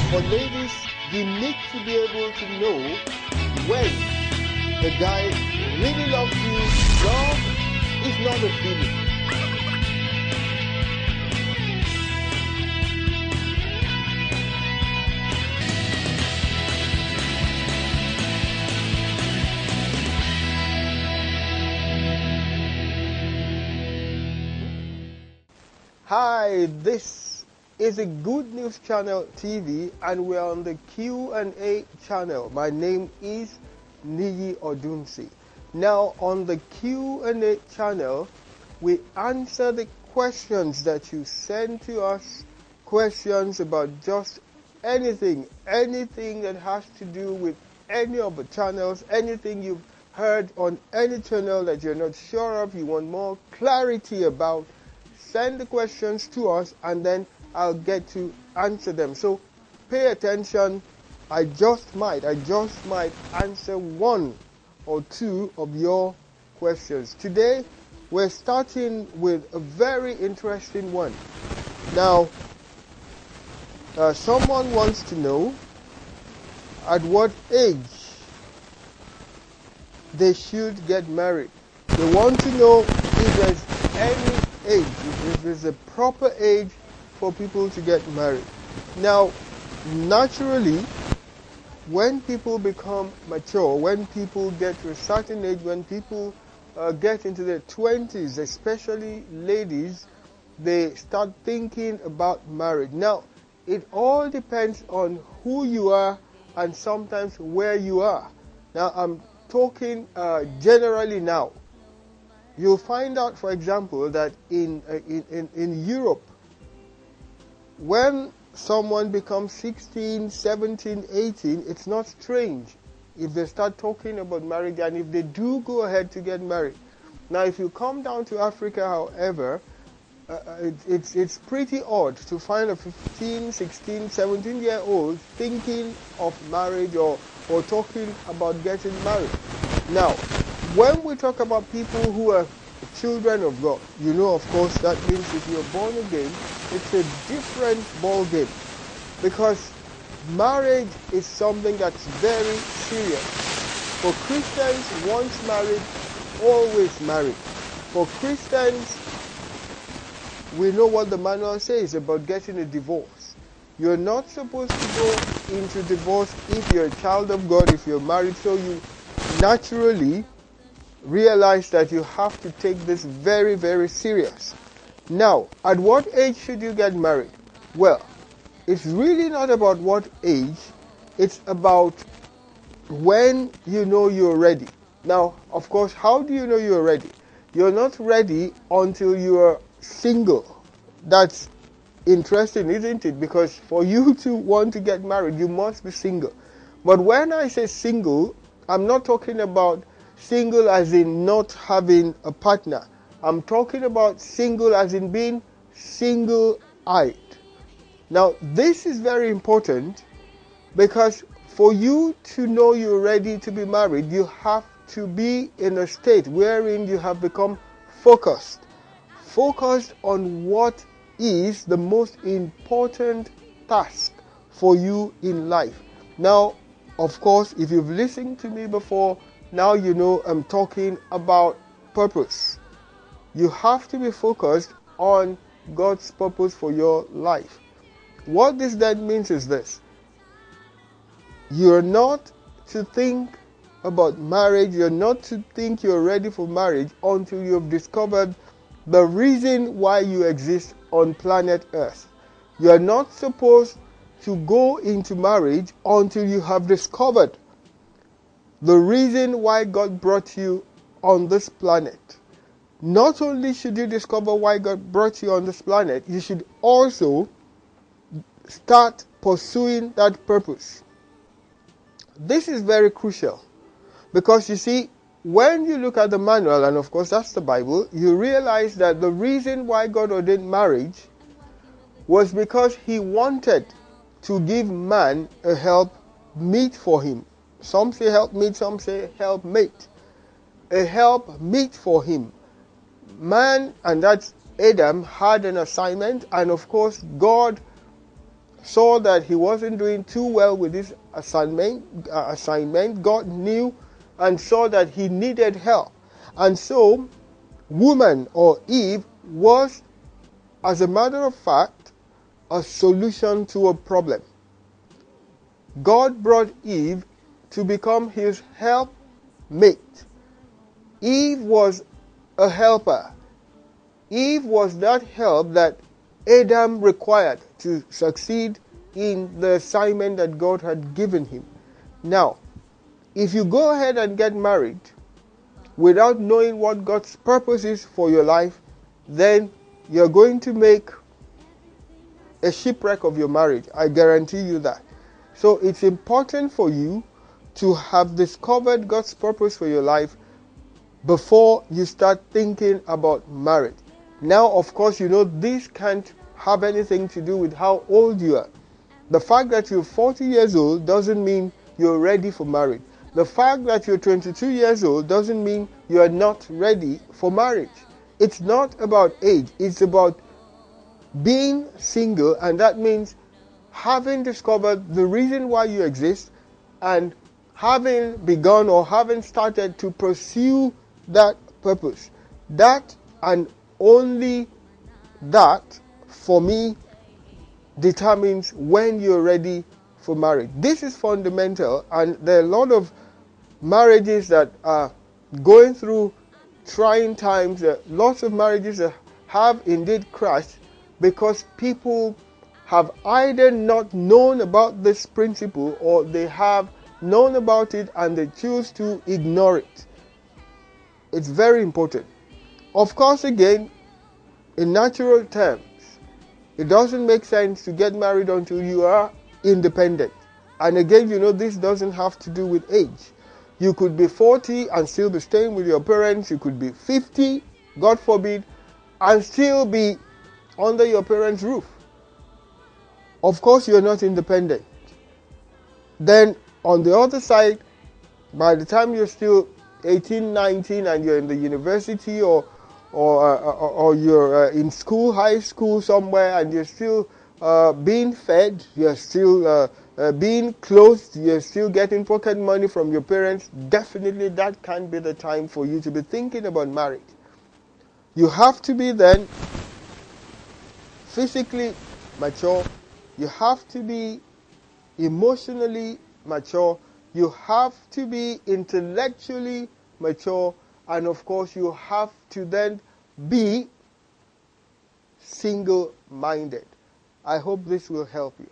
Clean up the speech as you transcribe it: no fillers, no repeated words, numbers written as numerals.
For ladies, you need to be able to know when the guy really loves you. Love is not a feeling. Hi, this is a Good News Channel TV and we're on the Q&A channel. My name is Niyi Odunsi. Now on the Q&A channel, we answer the questions that you send to us, questions about just anything that has to do with any of the channels, anything you've heard on any channel that you're not sure of, you want more clarity about. Send the questions to us and then I'll get to answer them. So pay attention. I just might answer one or two of your questions. Today we're starting with a very interesting one. Now, someone wants to know at what age they should get married. They want to know if there's any age, if there's a proper age for people to get married. Now, naturally, when people become mature, when people get to a certain age, when people get into their 20s, especially ladies, they start thinking about marriage. Now, it all depends on who you are and sometimes where you are. Now, I'm talking generally now. You'll find out, for example, that in Europe, when someone becomes 16, 17, 18, it's not strange if they start talking about marriage and if they do go ahead to get married. Now, if you come down to Africa, however, it's pretty odd to find a 15, 16, 17-year-old thinking of marriage or talking about getting married. Now, when we talk about people who are children of God, you know, of course, that means if you're born again, it's a different ball game, because marriage is something that's very serious. For Christians, once married, always married. For Christians, we know what the manual says about getting a divorce. You're not supposed to go into divorce if you're a child of God, if you're married, so you naturally realize that you have to take this very, very serious. Now, at what age should you get married? Well, it's really not about what age, it's about when you know you're ready. Now, of course, how do you know you're ready? You're not ready until you're single. That's interesting, isn't it? Because for you to want to get married, you must be single. But when I say single, I'm not talking about single as in not having a partner. I'm talking about single as in being single-eyed. Now, this is very important because for you to know you're ready to be married, you have to be in a state wherein you have become focused on what is the most important task for you in life. Now, of course, if you've listened to me before, now you know I'm talking about purpose. You have to be focused on God's purpose for your life. What this then means is this. You're not to think about marriage, you're not to think you're ready for marriage until you've discovered the reason why you exist on planet Earth. You're not supposed to go into marriage until you have discovered the reason why God brought you on this planet. Not only should you discover why God brought you on this planet, you should also start pursuing that purpose. This is very crucial because you see, when you look at the manual, and of course that's the Bible, you realize that the reason why God ordained marriage was because He wanted to give man a help meet for him. Some say help meet, some say help mate. A help meet for him. Man, and that's Adam, had an assignment, and of course God saw that he wasn't doing too well with his assignment. God knew and saw that he needed help. And so, woman or Eve was, as a matter of fact, a solution to a problem. God brought Eve to become his helpmate. Eve was a helper. Eve was that help that Adam required to succeed in the assignment that God had given him. Now, if you go ahead and get married without knowing what God's purpose is for your life, then you're going to make a shipwreck of your marriage. I guarantee you that. So it's important for you to have discovered God's purpose for your life before you start thinking about marriage. Now, of course, you know this can't have anything to do with how old you are. The fact that you're 40 years old doesn't mean you're ready for marriage. The fact that you're 22 years old doesn't mean you are not ready for marriage. It's not about age. It's about being single, and that means having discovered the reason why you exist and having begun or having started to pursue that purpose. That and only that, for me, determines when you're ready for marriage. This is fundamental, and there are a lot of marriages that are going through trying times. Lots of marriages that have indeed crashed because people have either not known about this principle or they have known about it and they choose to ignore it. It's very important. Of course, again, in natural terms, it doesn't make sense to get married until you are independent. And again, you know, this doesn't have to do with age. You could be 40 and still be staying with your parents. You could be 50, God forbid, and still be under your parents' roof. Of course, you're not independent. Then, on the other side, by the time you're still 18, 19, and you're in the university or you're in school, high school somewhere, and you're still being fed, you're still being clothed, you're still getting pocket money from your parents, definitely that can't be the time for you to be thinking about marriage. You have to be then physically mature, you have to be emotionally mature, you have to be intellectually mature, and of course you have to then be single-minded. I hope this will help you.